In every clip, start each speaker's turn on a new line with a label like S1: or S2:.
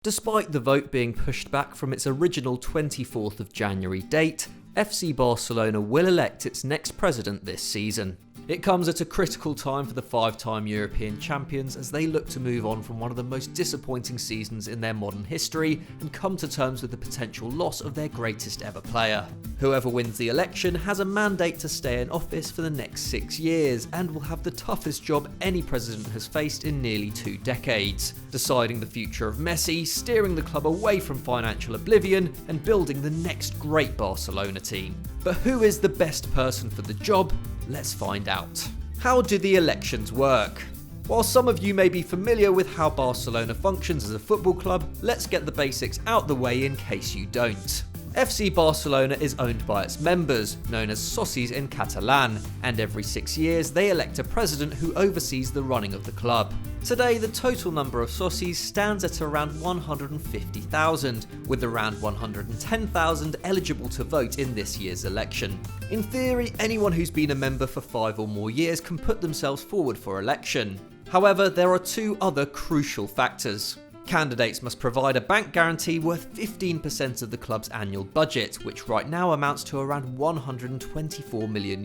S1: Despite the vote being pushed back from its original 24th of January date, FC Barcelona will elect its next president this season. It comes at a critical time for the five-time European champions as they look to move on from one of the most disappointing seasons in their modern history and come to terms with the potential loss of their greatest ever player. Whoever wins the election has a mandate to stay in office for the next 6 years and will have the toughest job any president has faced in nearly 2 decades, deciding the future of Messi, steering the club away from financial oblivion and building the next great Barcelona team. But who is the best person for the job? Let's find out. How do the elections work? While some of you may be familiar with how Barcelona functions as a football club, let's get the basics out the way in case you don't. FC Barcelona is owned by its members, known as socis in Catalan, and every 6 years they elect a president who oversees the running of the club. Today, the total number of socis stands at around 150,000, with around 110,000 eligible to vote in this year's election. In theory, anyone who's been a member for 5 or more years can put themselves forward for election. However, there are 2 other crucial factors. Candidates must provide a bank guarantee worth 15% of the club's annual budget, which right now amounts to around €124 million,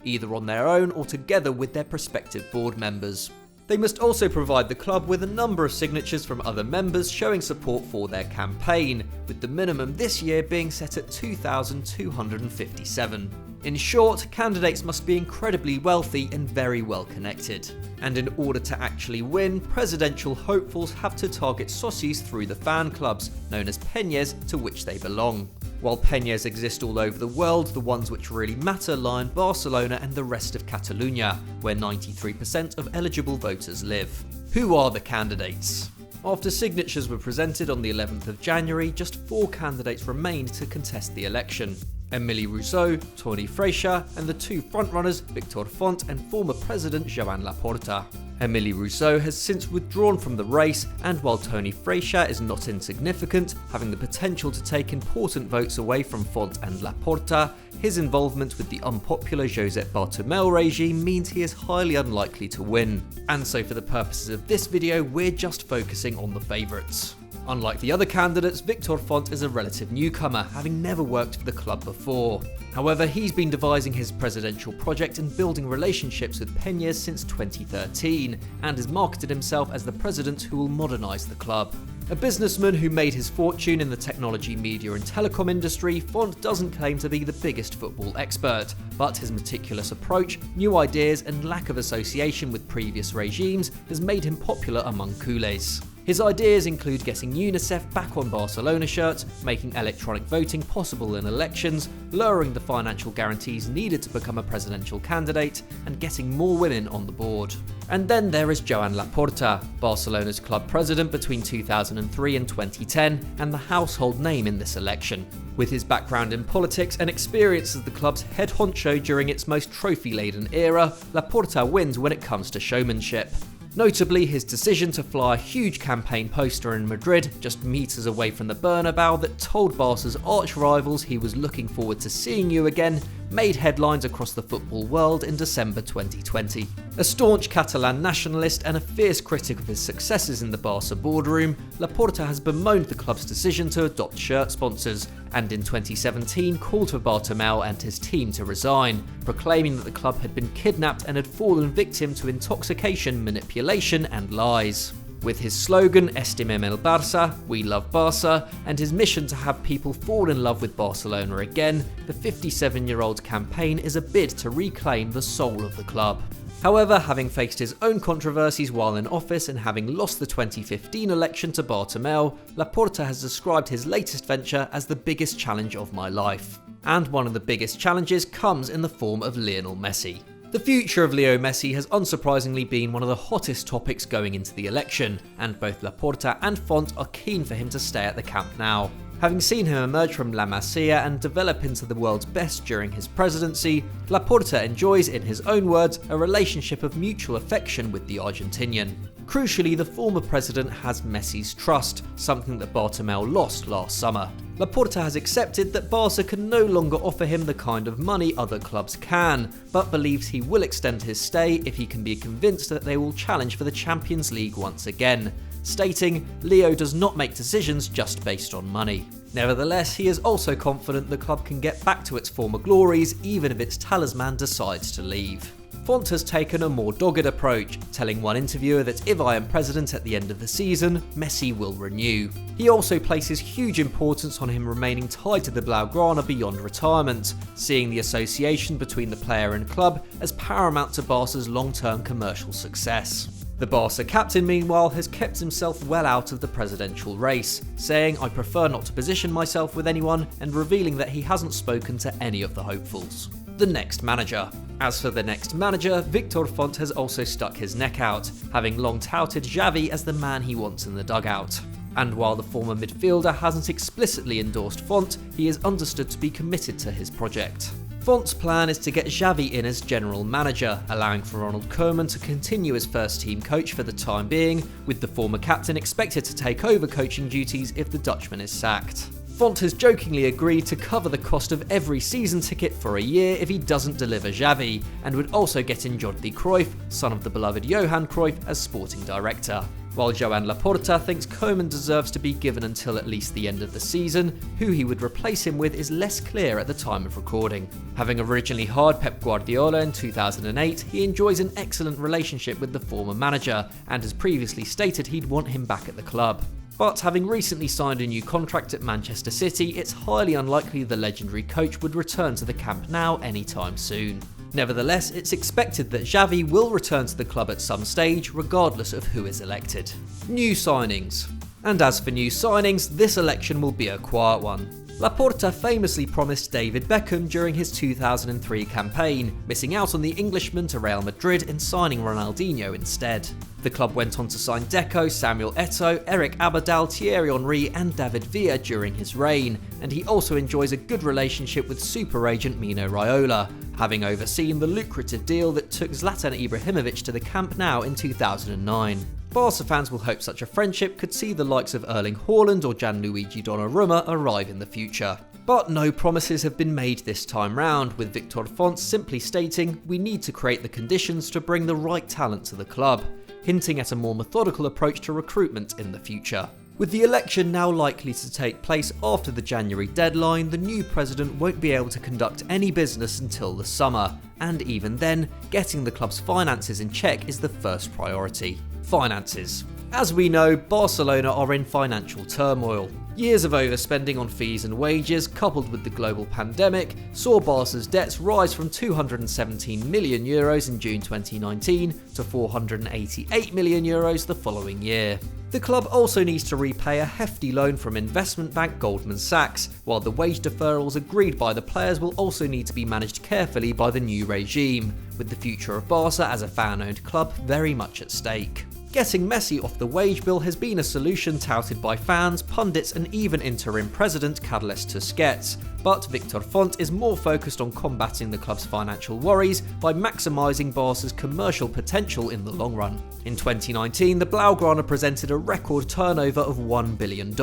S1: either on their own or together with their prospective board members. They must also provide the club with a number of signatures from other members showing support for their campaign, with the minimum this year being set at 2,257. In short, candidates must be incredibly wealthy and very well connected. And in order to actually win, presidential hopefuls have to target socis through the fan clubs, known as peñas, to which they belong. While peñas exist all over the world, the ones which really matter lie in Barcelona and the rest of Catalunya, where 93% of eligible voters live. Who are the candidates? After signatures were presented on the 11th of January, just 4 candidates remained to contest the election. Emili Rousseau, Toni Freixa, and the 2 frontrunners, Victor Font and former president Joan Laporta. Emili Rousseau has since withdrawn from the race, and while Toni Freixa is not insignificant, having the potential to take important votes away from Font and Laporta, his involvement with the unpopular Josep Bartomeu regime means he is highly unlikely to win. And so for the purposes of this video, we're just focusing on the favourites. Unlike the other candidates, Victor Font is a relative newcomer, having never worked for the club before. However, he's been devising his presidential project and building relationships with peñas since 2013, and has marketed himself as the president who will modernise the club. A businessman who made his fortune in the technology, media and telecom industry, Font doesn't claim to be the biggest football expert, but his meticulous approach, new ideas and lack of association with previous regimes has made him popular among culés. His ideas include getting UNICEF back on Barcelona shirts, making electronic voting possible in elections, lowering the financial guarantees needed to become a presidential candidate, and getting more women on the board. And then there is Joan Laporta, Barcelona's club president between 2003 and 2010, and the household name in this election. With his background in politics and experience as the club's head honcho during its most trophy-laden era, Laporta wins when it comes to showmanship. Notably, his decision to fly a huge campaign poster in Madrid, just meters away from the Bernabeu, that told Barca's arch-rivals he was looking forward to seeing you again, made headlines across the football world in December 2020. A staunch Catalan nationalist and a fierce critic of his successes in the Barca boardroom, Laporta has bemoaned the club's decision to adopt shirt sponsors, and in 2017 called for Bartomeu and his team to resign, proclaiming that the club had been kidnapped and had fallen victim to intoxication, manipulation and lies. With his slogan, Estimem el Barça, we love Barca, and his mission to have people fall in love with Barcelona again, the 57-year-old campaign is a bid to reclaim the soul of the club. However, having faced his own controversies while in office and having lost the 2015 election to Bartomeu, Laporta has described his latest venture as the biggest challenge of my life. And one of the biggest challenges comes in the form of Lionel Messi. The future of Leo Messi has unsurprisingly been one of the hottest topics going into the election, and both Laporta and Font are keen for him to stay at the Camp Nou. Having seen him emerge from La Masia and develop into the world's best during his presidency, Laporta enjoys, in his own words, a relationship of mutual affection with the Argentinian. Crucially, the former president has Messi's trust, something that Bartomeu lost last summer. Laporta has accepted that Barca can no longer offer him the kind of money other clubs can, but believes he will extend his stay if he can be convinced that they will challenge for the Champions League once again, stating, "Leo does not make decisions just based on money." Nevertheless, he is also confident the club can get back to its former glories even if its talisman decides to leave. Font has taken a more dogged approach, telling one interviewer that if I am president at the end of the season, Messi will renew. He also places huge importance on him remaining tied to the Blaugrana beyond retirement, seeing the association between the player and club as paramount to Barca's long-term commercial success. The Barca captain, meanwhile, has kept himself well out of the presidential race, saying, "I prefer not to position myself with anyone," and revealing that he hasn't spoken to any of the hopefuls. The next manager. As for the next manager, Victor Font has also stuck his neck out, having long touted Xavi as the man he wants in the dugout. And while the former midfielder hasn't explicitly endorsed Font, he is understood to be committed to his project. Font's plan is to get Xavi in as general manager, allowing for Ronald Koeman to continue as first team coach for the time being, with the former captain expected to take over coaching duties if the Dutchman is sacked. Font has jokingly agreed to cover the cost of every season ticket for a year if he doesn't deliver Xavi, and would also get in Jordi Cruyff, son of the beloved Johan Cruyff, as sporting director. While Joan Laporta thinks Koeman deserves to be given until at least the end of the season, who he would replace him with is less clear at the time of recording. Having originally hired Pep Guardiola in 2008, he enjoys an excellent relationship with the former manager, and has previously stated he'd want him back at the club. But having recently signed a new contract at Manchester City, it's highly unlikely the legendary coach would return to the Camp Nou anytime soon. Nevertheless, it's expected that Xavi will return to the club at some stage, regardless of who is elected. New signings. And as for new signings, this election will be a quiet one. Laporta famously promised David Beckham during his 2003 campaign, missing out on the Englishman to Real Madrid and signing Ronaldinho instead. The club went on to sign Deco, Samuel Eto'o, Eric Abidal, Thierry Henry and David Villa during his reign, and he also enjoys a good relationship with super agent Mino Raiola, having overseen the lucrative deal that took Zlatan Ibrahimovic to the Camp Nou in 2009. Barca fans will hope such a friendship could see the likes of Erling Haaland or Gianluigi Donnarumma arrive in the future. But no promises have been made this time round, with Victor Font simply stating, "We need to create the conditions to bring the right talent to the club," hinting at a more methodical approach to recruitment in the future. With the election now likely to take place after the January deadline, the new president won't be able to conduct any business until the summer, and even then, getting the club's finances in check is the first priority. Finances. As we know, Barcelona are in financial turmoil. Years of overspending on fees and wages, coupled with the global pandemic, saw Barca's debts rise from €217 million in June 2019 to €488 million the following year. The club also needs to repay a hefty loan from investment bank Goldman Sachs, while the wage deferrals agreed by the players will also need to be managed carefully by the new regime, with the future of Barca as a fan-owned club very much at stake. Getting Messi off the wage bill has been a solution touted by fans, pundits and even interim president Carles Tusquets, but Victor Font is more focused on combating the club's financial worries by maximising Barca's commercial potential in the long run. In 2019, the Blaugrana presented a record turnover of $1 billion.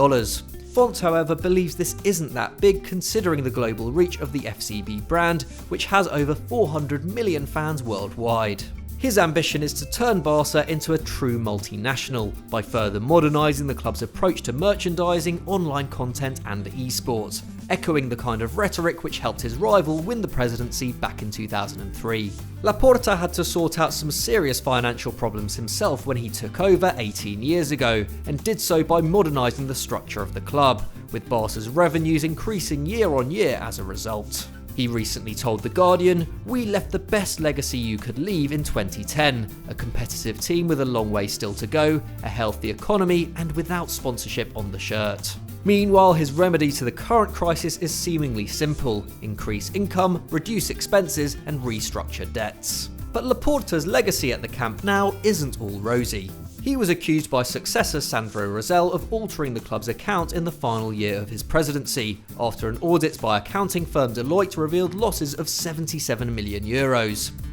S1: Font, however, believes this isn't that big considering the global reach of the FCB brand, which has over 400 million fans worldwide. His ambition is to turn Barca into a true multinational by further modernising the club's approach to merchandising, online content and esports, echoing the kind of rhetoric which helped his rival win the presidency back in 2003. Laporta had to sort out some serious financial problems himself when he took over 18 years ago, and did so by modernising the structure of the club, with Barca's revenues increasing year on year as a result. He recently told The Guardian, "We left the best legacy you could leave in 2010, a competitive team with a long way still to go, a healthy economy and without sponsorship on the shirt." Meanwhile, his remedy to the current crisis is seemingly simple: increase income, reduce expenses and restructure debts. But Laporta's legacy at the Camp Nou isn't all rosy. He was accused by successor Sandro Rosell of altering the club's account in the final year of his presidency, after an audit by accounting firm Deloitte revealed losses of €77 million.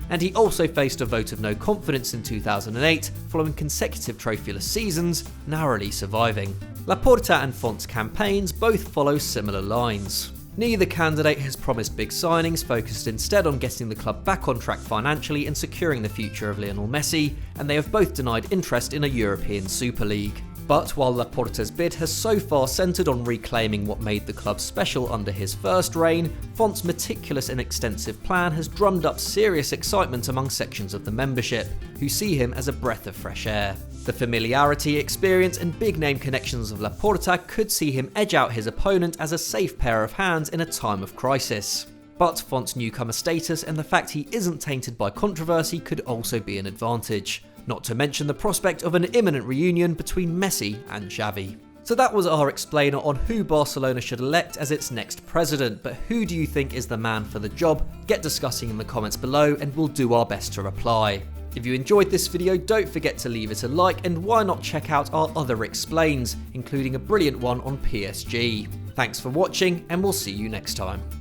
S1: And he also faced a vote of no confidence in 2008, following consecutive trophyless seasons, narrowly surviving. Laporta and Font's campaigns both follow similar lines. Neither candidate has promised big signings, focused instead on getting the club back on track financially and securing the future of Lionel Messi, and they have both denied interest in a European Super League. But while Laporta's bid has so far centred on reclaiming what made the club special under his first reign, Font's meticulous and extensive plan has drummed up serious excitement among sections of the membership, who see him as a breath of fresh air. The familiarity, experience and big-name connections of Laporta could see him edge out his opponent as a safe pair of hands in a time of crisis. But Font's newcomer status and the fact he isn't tainted by controversy could also be an advantage. Not to mention the prospect of an imminent reunion between Messi and Xavi. So that was our explainer on who Barcelona should elect as its next president, but who do you think is the man for the job? Get discussing in the comments below and we'll do our best to reply. If you enjoyed this video, don't forget to leave it a like, and why not check out our other explains, including a brilliant one on PSG. Thanks for watching and we'll see you next time.